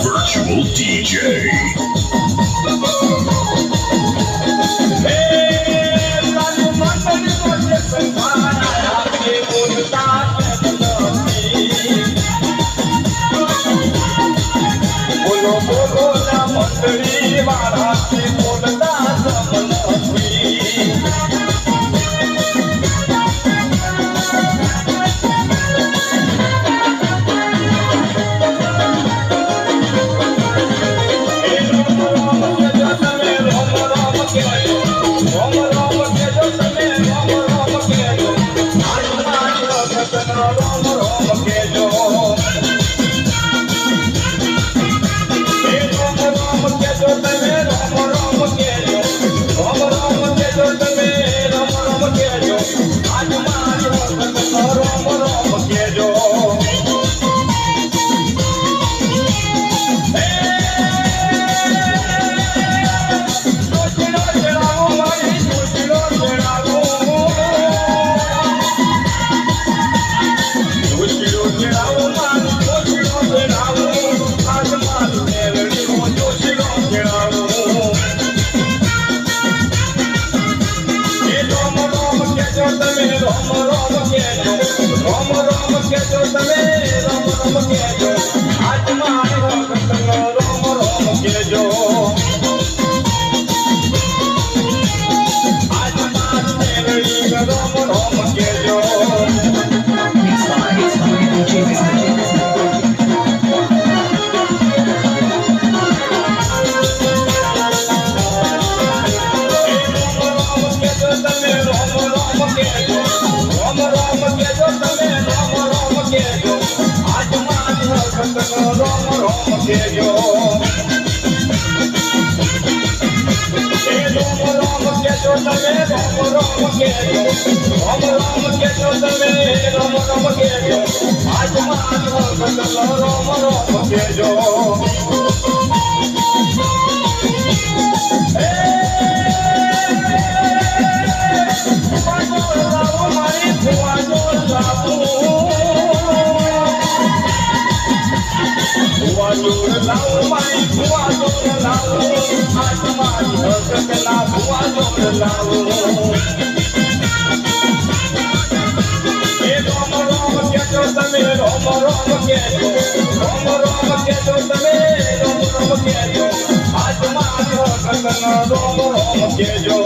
Virtual DJ. કેજો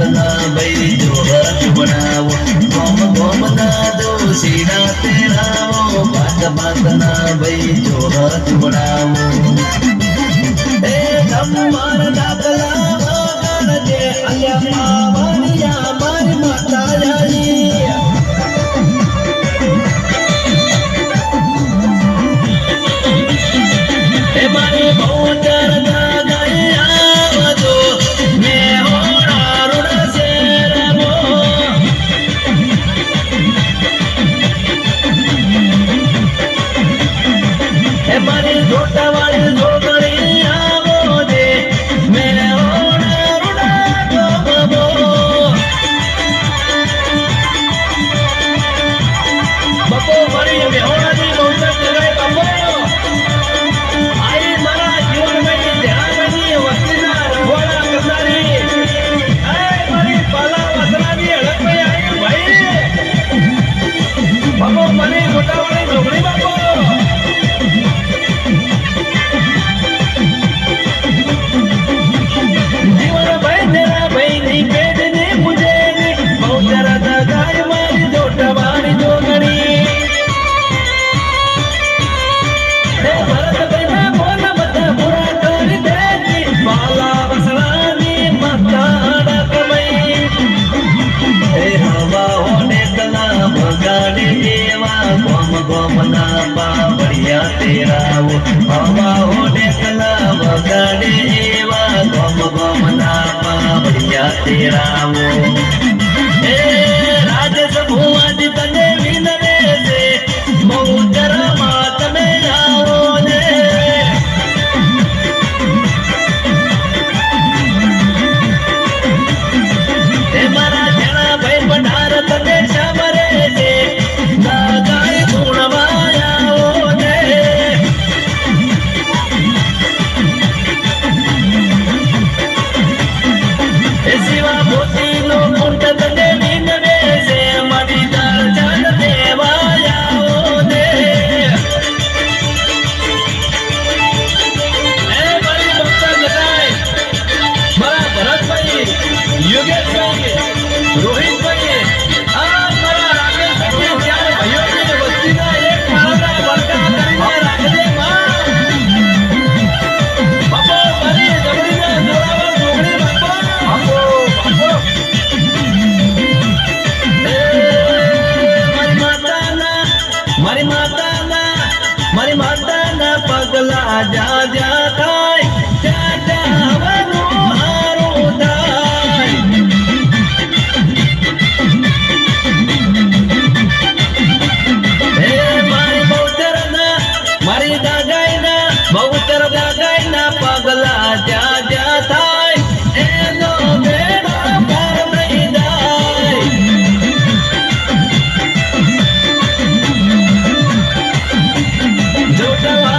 ના ભાઈ જોહત બનાવો ગોમ ગોમ ના દોશીના તેરાવો બાત બાત ના ભાઈ જોહત બનાવો એ ધમ્માર દાખલા વગર જે અલ્યા માવનિયા મારી માતા જાઈ એ મારી ભોજર તેરાવો હવાઓ દેખલા વગાડે એવા ગમ ગમ ના પાવડિયા તેરાવો એ રાજેશ ભુવાજ તને વિનરે છે બહુચરમાં તમે આવો ને એ મારા જણા ભાઈ પઢાર તને સામરે છે ગાય ગુણવા પગલા જા જા થાય જા જાવાનું હારું થાય હે મારી બહુચર ના મારી દાગાઈ ના બહુચર દાગાઈ ના પગલા જા જા થાય એનો બેડા પાર નહીં જાય જોટવા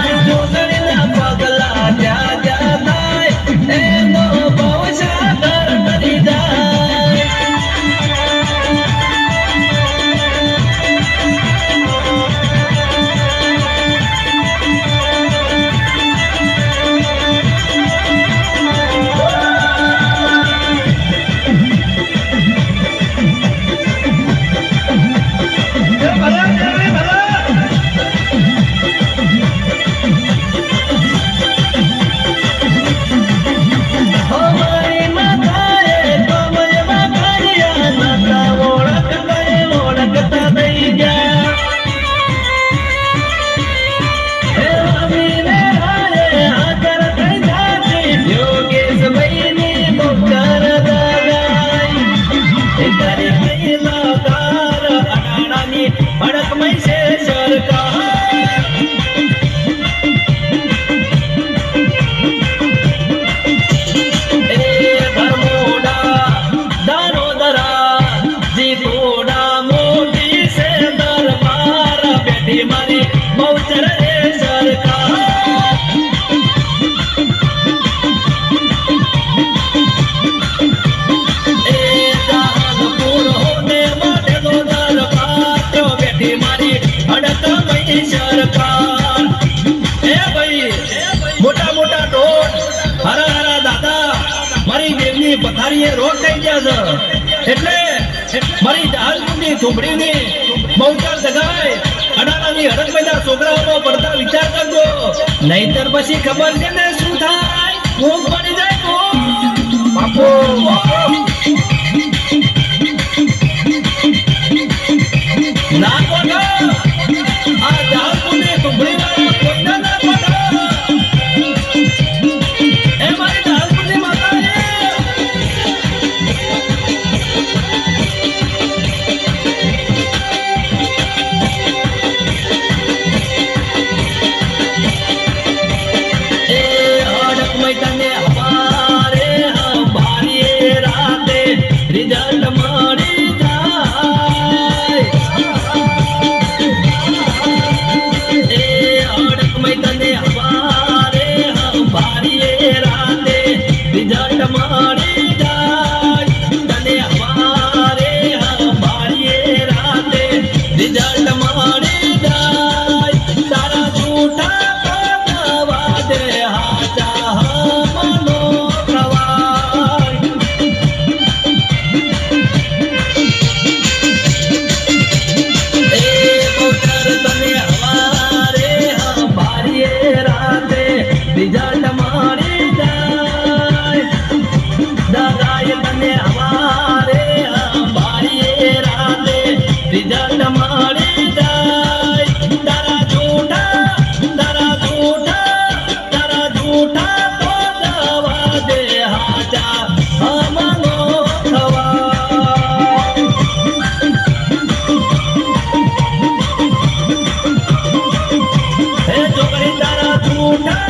પથારી એ રોગ થઈ ગયા છે એટલે મારી ડાળની ઝૂંપડીની બહુચાર જગાય અડાણાની હડક બધા છોકરાઓનો પડતા વિચાર કરજો નહીતર પછી ખબર છે ને શું થાય ઊંઘ પડી જાય બાપો ના કોનો આ ડાળની ઝૂંપડીમાં કોઈ ના કોનો એ મારી ડાળની માતા રિઝલ્ટ મળી જાય એ અડક તને હવારે ભારીએ રાતે રિઝલ્ટ મળી જાય તને હવારે ભારીએ રાતે રિઝલ્ટ મળી જાય તારા જૂઠા બતાવા દે હાચા મનો રિઝલ્ટ મળી જાય દાદાએ તને હવારે ભારીએ રાતે રિઝલ્ટ મળી જાય તારા જૂઠા તો દવા દે હાચા હમનો થવા હે છોકરી તારા જૂઠા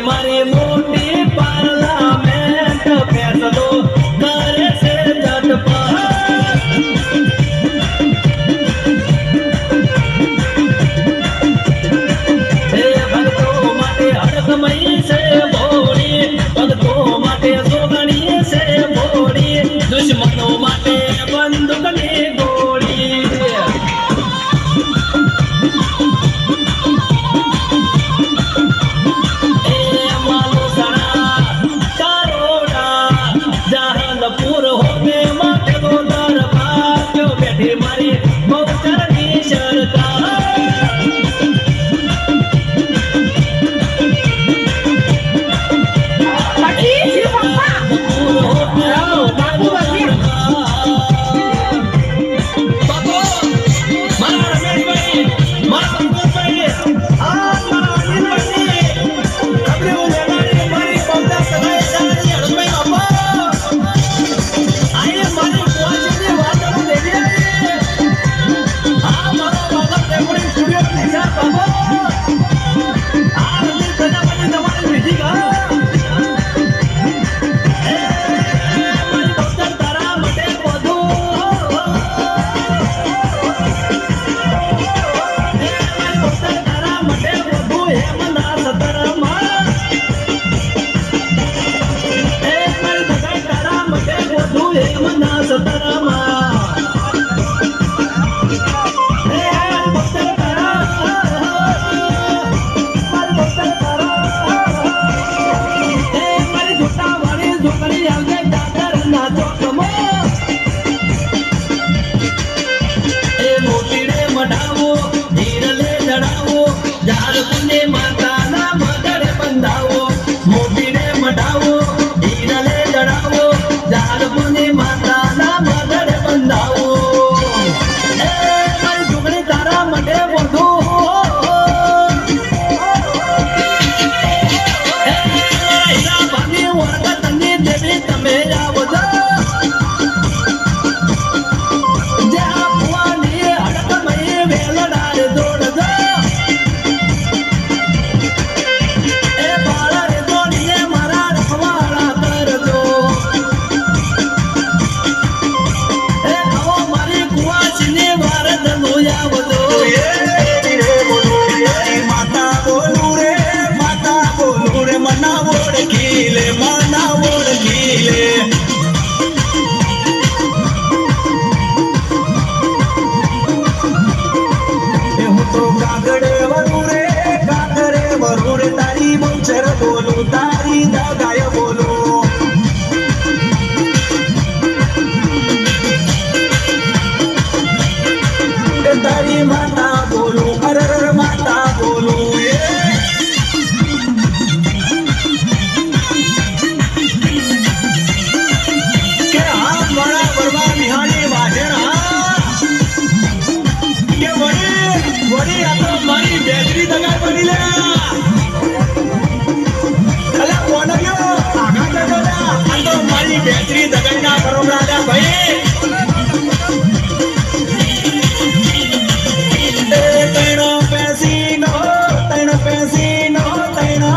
મારી મોટી પાર્લામેન્ટ ફેસલો કરે છે ભક્તો માટે હડકમય છે ભોળી ભક્તો માટે સોગણી છે ભોળી દુશ્મનો માટે બંદૂકની ગોળી મારી બહુચરની મોટી મારી માતા બોલું અરર માતા બોલું કે આ મારા બરવા વિહાણી વાઢેરા કે વળી આ તો મારી બેટરી દગાઈ બની લે અલા કોનયો આગા જજો આ તો મારી બેટરી દગાઈ ના બરોબર આલ્યા ભાઈ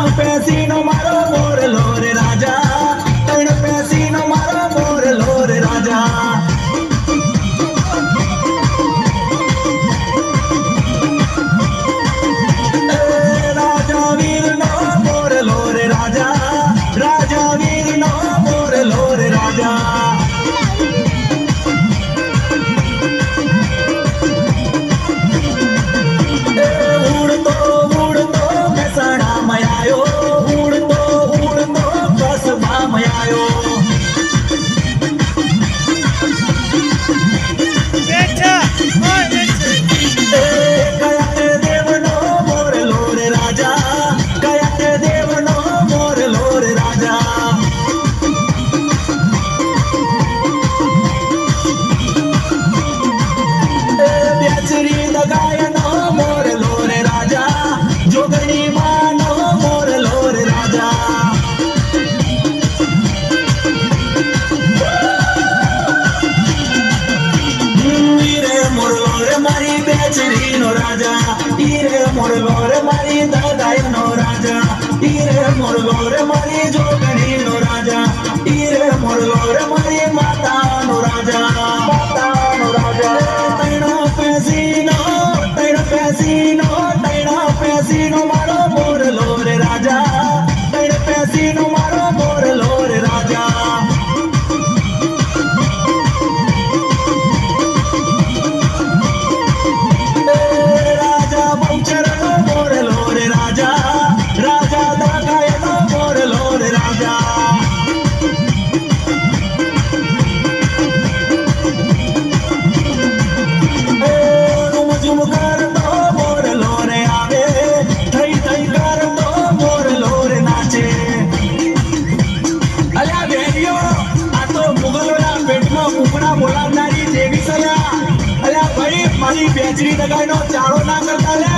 પેસીનો મારો મોરલો રે રાજા તણ પેસીનો મારો મોરલો રે રાજા રાજા વીરનો મોરલો રે રાજા રાજા વીરનો મોરલો રે રાજા મોરલો રે મારી દાદાઈ નો રાજા ઈરે મોરલો રે મારી જોગણી નો રાજા ઈરે મોરલો રે મારી માતા નો રાજા તૈણો પેસીનો મારો મોરલો રે રાજા તૈણ પેસીનો મારો મોરલો રે રાજા મારી બેચરી દગાઈ નો ચાળો ના કરતા લે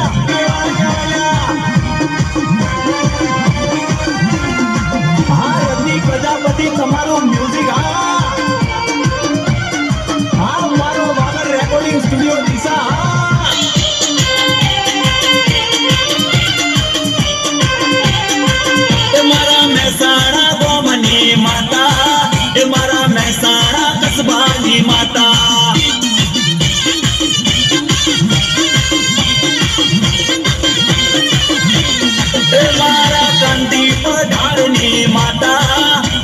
હા રજની પ્રજાપતિ તમારું મ્યુઝિક હા મારો વાગર રેકોર્ડિંગ સ્ટુડિયો દિશા એ મારા મહેસાણા ગોમની માતા એ મારા મહેસાણા કસબાની માતા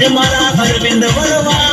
મારા અરવિંદ વરવા